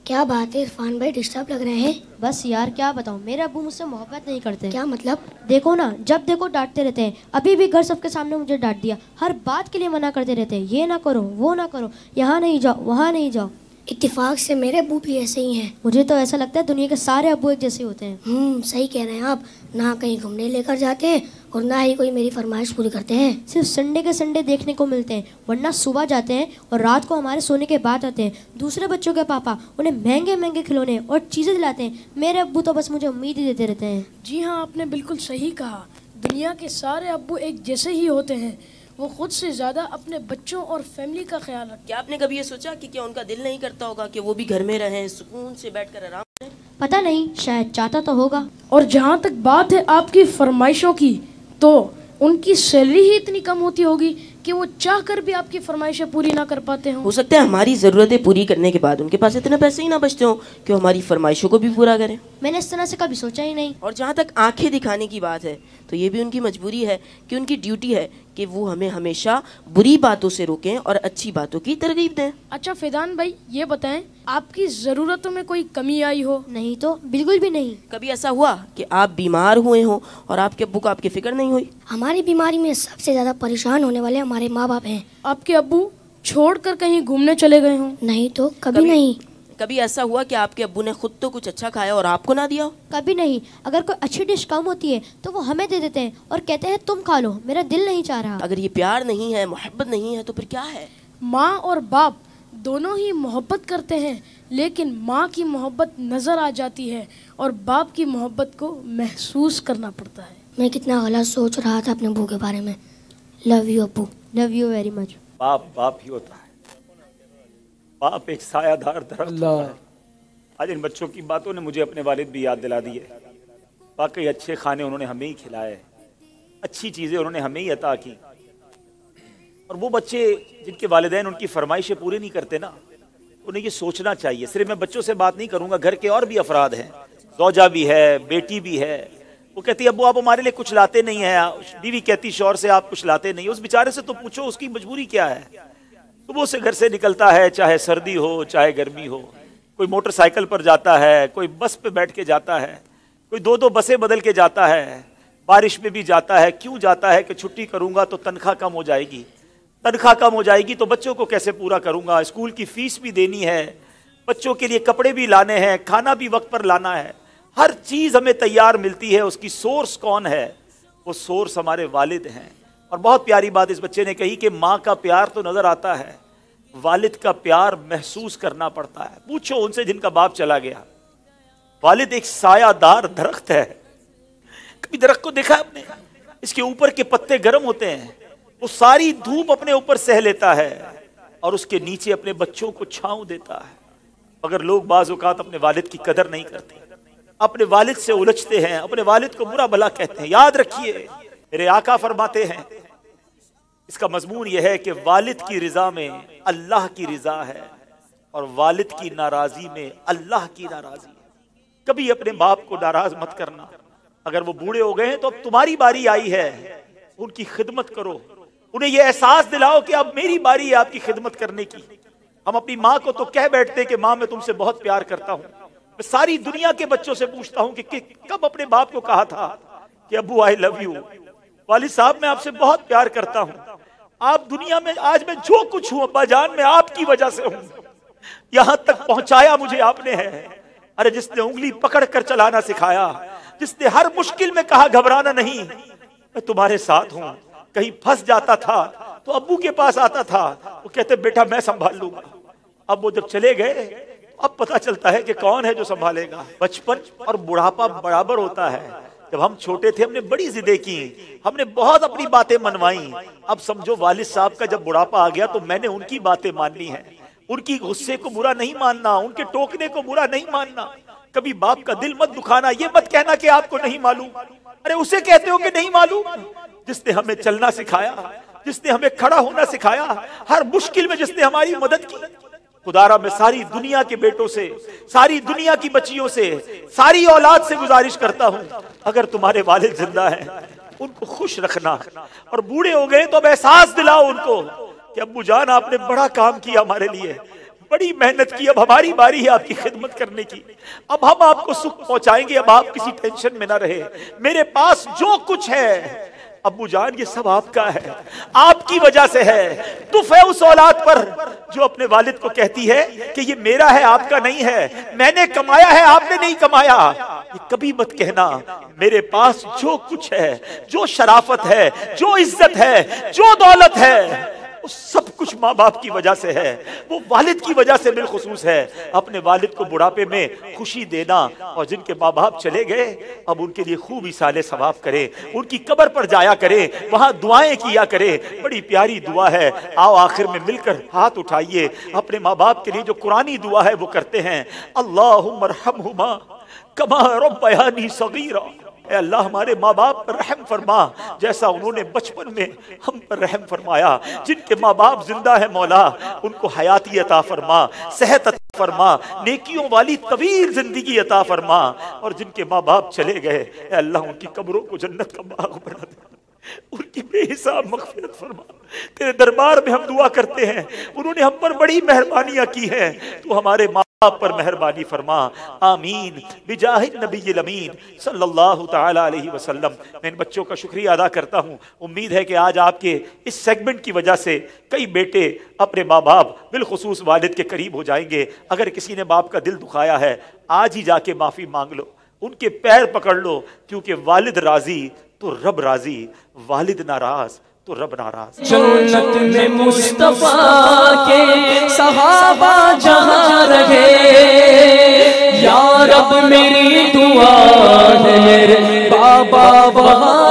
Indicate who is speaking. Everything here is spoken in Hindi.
Speaker 1: क्या बात है इरफान भाई, डिस्टर्ब लग रहे हैं।
Speaker 2: बस यार क्या बताऊं, मेरे अब्बू मुझसे मोहब्बत नहीं करते।
Speaker 1: क्या मतलब?
Speaker 2: देखो ना, जब देखो डांटते रहते हैं। अभी भी घर सबके सामने मुझे डांट दिया। हर बात के लिए मना करते रहते हैं, ये ना करो वो ना करो, यहाँ नहीं जाओ वहाँ नहीं जाओ।
Speaker 1: इत्तेफाक से मेरे अब्बू भी ऐसे ही हैं।
Speaker 2: मुझे तो ऐसा लगता है दुनिया के सारे अब्बू एक जैसे होते हैं।
Speaker 1: सही कह रहे हैं आप। ना कहीं घूमने लेकर जाते हैं और ना ही कोई मेरी फरमाइश पूरी करते हैं।
Speaker 2: सिर्फ संडे के संडे देखने को मिलते हैं, वरना सुबह जाते हैं और रात को हमारे सोने के बाद आते हैं। दूसरे बच्चों के पापा उन्हें महंगे महंगे खिलौने और चीज़ें दिलाते हैं। मेरे अब्बू तो बस मुझे उम्मीद ही देते रहते हैं।
Speaker 3: जी हाँ, आपने बिल्कुल सही कहा। दुनिया के सारे अब्बू एक जैसे ही होते हैं। वो खुद से ज़्यादा अपने बच्चों और फैमिली का ख्याल रखते हैं।
Speaker 4: क्या आपने कभी ये सोचा कि क्या उनका दिल नहीं करता होगा कि वो भी घर में रहें, सुकून से बैठकर आराम करें?
Speaker 2: पता नहीं, शायद चाहता तो होगा।
Speaker 3: और जहाँ तक बात है आपकी फरमाइशों की, तो उनकी सैलरी ही इतनी कम होती होगी कि वो चाह कर भी आपकी फरमाइशें पूरी ना कर पाते हों।
Speaker 4: हो सकता है हमारी ज़रूरतें पूरी करने के बाद उनके पास इतने पैसे ही ना बचते हों कि वो हमारी फरमाइशों को भी पूरा करें।
Speaker 2: मैंने इस तरह से कभी सोचा ही नहीं।
Speaker 4: और जहाँ तक आंखें दिखाने की बात है, तो ये भी उनकी मजबूरी है कि उनकी ड्यूटी है कि वो हमें हमेशा बुरी बातों से रोकें और अच्छी बातों की तरगीब दें।
Speaker 3: अच्छा फैजान भाई, ये बताएं, आपकी ज़रूरतों में कोई कमी आई हो?
Speaker 2: नहीं तो बिल्कुल भी नहीं।
Speaker 4: कभी ऐसा हुआ कि आप बीमार हुए हों और आपके अब्बू को आपकी फिक्र नहीं हुई?
Speaker 1: हमारी बीमारी में सबसे ज्यादा परेशान होने वाले हमारे माँ बाप हैं।
Speaker 3: आपके अब्बू छोड़कर कहीं घूमने चले गए हों?
Speaker 1: नहीं तो कभी नहीं।
Speaker 4: कभी ऐसा हुआ कि आपके अब्बू ने खुद तो कुछ अच्छा खाया और आपको ना दिया हो?
Speaker 2: कभी नहीं। अगर कोई अच्छी डिश कम होती है तो वो हमें दे देते हैं और कहते हैं तुम खा लो, मेरा दिल नहीं चाह रहा।
Speaker 4: अगर ये प्यार नहीं है, मोहब्बत नहीं है, तो फिर क्या है?
Speaker 3: माँ और बाप दोनों ही मोहब्बत करते हैं, लेकिन माँ की मोहब्बत नज़र आ जाती है और बाप की मोहब्बत को महसूस करना पड़ता है।
Speaker 1: मैं कितना गलत सोच रहा था अपने अब्बू के बारे में। लव यू अब्बू।
Speaker 2: Love you very much.
Speaker 5: बाप बाप ही होता है। बाप एक सायादार दरख्त होता है। आज इन बच्चों की बातों ने मुझे अपने वालिद भी याद दिला दी है। वाकई अच्छे खाने उन्होंने हमें ही खिलाए, अच्छी चीज़ें उन्होंने हमें ही अता की। और वो बच्चे जिनके वालिदैन उनकी फरमाइशें पूरी नहीं करते ना, उन्हें ये सोचना चाहिए। सिर्फ मैं बच्चों से बात नहीं करूँगा, घर के और भी अफराद हैं, ज़ौजा भी है, बेटी भी है। वो कहती है अब्बू आप हमारे लिए कुछ लाते नहीं हैं। बीवी कहती शौहर से आप कुछ लाते नहीं। उस बेचारे से तो पूछो उसकी मजबूरी क्या है। सुबह से घर से निकलता है, चाहे सर्दी हो चाहे गर्मी हो। कोई मोटरसाइकिल पर जाता है, कोई बस पे बैठ के जाता है, कोई दो दो बसें बदल के जाता है, बारिश में भी जाता है। क्यों जाता है? कि छुट्टी करूंगा तो तनख्वाह कम हो जाएगी, तनख्वाह कम हो जाएगी तो बच्चों को कैसे पूरा करूंगा, स्कूल की फीस भी देनी है, बच्चों के लिए कपड़े भी लाने हैं, खाना भी वक्त पर लाना है। हर चीज़ हमें तैयार मिलती है। उसकी सोर्स कौन है? वो सोर्स हमारे वालिद हैं। और बहुत प्यारी बात इस बच्चे ने कही कि माँ का प्यार तो नजर आता है, वालिद का प्यार महसूस करना पड़ता है। पूछो उनसे जिनका बाप चला गया। वालिद एक सायादार दरख्त है। कभी दरख्त को देखा आपने? इसके ऊपर के पत्ते गर्म होते हैं, वो सारी धूप अपने ऊपर सह लेता है और उसके नीचे अपने बच्चों को छांव देता है। मगर लोग बाज़ औक़ात अपने वालिद की कदर नहीं करते, अपने वालिद से उलझते हैं, अपने वालिद को बुरा भला कहते हैं। याद रखिए, मेरे आका फरमाते हैं, इसका मजमून यह है कि वालिद की रिजा में अल्लाह की रिजा है और वालिद की नाराजी में अल्लाह की नाराजी है। कभी अपने बाप को नाराज मत करना। अगर वो बूढ़े हो गए हैं तो अब तुम्हारी बारी आई है, उनकी खिदमत करो। उन्हें यह एहसास दिलाओ कि अब मेरी बारी है आपकी खिदमत करने की। हम अपनी माँ को तो कह बैठते कि माँ मैं तुमसे बहुत प्यार करता हूँ। मैं सारी दुनिया के बच्चों से पूछता हूँ कि कब अपने बाप को कहा था कि अब्बू आई लव यू, वालिद साहब मैं आपसे बहुत प्यार करता हूँ। आप दुनिया में आज मैं जो कुछ हूँ अब्बा जान मैं आपकी वजह से हूँ। यहाँ तक पहुंचाया मुझे आपने है। अरे जिसने उंगली पकड़ कर चलाना सिखाया, जिसने हर मुश्किल में कहा घबराना नहीं, मैं तुम्हारे साथ हूँ। कहीं फंस जाता था तो अब्बू के पास आता था, वो कहते बेटा मैं संभाल लूंगा। अब वो जब चले गए अब पता चलता है कि कौन है जो संभालेगा। बचपन और बुढ़ापा बराबर होता है। जब हम छोटे थे हमने बड़ी जिदें की, हमने बहुत अपनी बातें मनवाई। अब समझो वालिद साहब का जब बुढ़ापा आ गया तो मैंने उनकी बातें माननी है। उनकी गुस्से को बुरा नहीं मानना, उनके टोकने को बुरा नहीं मानना। कभी बाप का दिल मत दुखाना। ये मत कहना कि आपको नहीं मालूम। अरे उसे कहते हो कि नहीं मालूम जिसने हमें चलना सिखाया, जिसने हमें खड़ा होना सिखाया, हर मुश्किल में जिसने हमारी मदद की। खुदारा मैं सारी दुनिया के बेटों से, सारी दुनिया की बच्चियों से, सारी औलाद से गुजारिश करता हूँ, अगर तुम्हारे वालिद जिंदा हैं उनको खुश रखना। और बूढ़े हो गए तो अब एहसास दिलाओ उनको कि अब्बू जान आपने बड़ा काम किया हमारे लिए। बड़ी मेहनत की, अब हमारी बारी है आपकी खिदमत करने की। अब हम आपको सुख पहुंचाएंगे, अब आप किसी टेंशन में ना रहे। मेरे पास जो कुछ है अब्बू जान ये सब आपका है, आपकी वजह से है। तुफ है उस औलाद पर जो अपने वालिद को कहती है कि ये मेरा है, आपका नहीं है, मैंने कमाया है, आपने नहीं कमाया। ये कभी मत कहना। मेरे पास जो कुछ है, जो शराफत है, जो इज्जत है, जो दौलत है, वो सब कुछ माँ बाप की वजह से है, वो वालिद की वजह से बिलखुसूस है। अपने वालिद को बुढ़ापे में खुशी देना। और जिनके माँ बाप चले गए, अब उनके लिए खूब इसाले सवाब करें, उनकी कब्र पर जाया करें, वहां दुआएं किया करें। बड़ी प्यारी दुआ है, आओ आखिर में मिलकर हाथ उठाइए, अपने माँ बाप के लिए जो कुरानी दुआ है वो करते हैं। अल्लाहुम्मा रहमहुमा कमा रब्बयानी सगीरा। अल्लाह हमारे माँ बाप पर रहम फरमा जैसा उन्होंने बचपन में हम पर रहम फरमाया। जिनके माँ बाप जिंदा है मौला, उनको हयाती अता फरमा, सेहत अता फरमा, नेकियों वाली तवील जिंदगी अता फरमा। और जिनके माँ बाप चले गए, अल्लाह उनकी कब्रों को जन्नत का बाग बना दे, उनकी बेहिसाब मग़फ़िरत फरमा। तेरे दरबार में हम दुआ करते हैं, उन्होंने हम पर बड़ी मेहरबानियां की हैं, तू हमारे माँ बाप पर मेहरबानी फरमा। आमीन बिजाहिद नबील अमीन सल्लल्लाहु तआला अलैहि वसल्लम। मैं इन बच्चों का शुक्रिया अदा करता हूँ। उम्मीद है कि आज आपके इस सेगमेंट की वजह से कई बेटे अपने माँ बाप बिलखुसूस वालिद के करीब हो जाएंगे। अगर किसी ने बाप का दिल दुखाया है, आज ही जाके माफ़ी मांग लो, उनके पैर पकड़ लो, क्योंकि वालिद राजी तो रब राजी, वालिद नाराज तो रब नाराज।
Speaker 6: जन्नत में मुस्तफा के सहाबा जहां रहे, या रब मेरी दुआ है मेरे बाबा वहां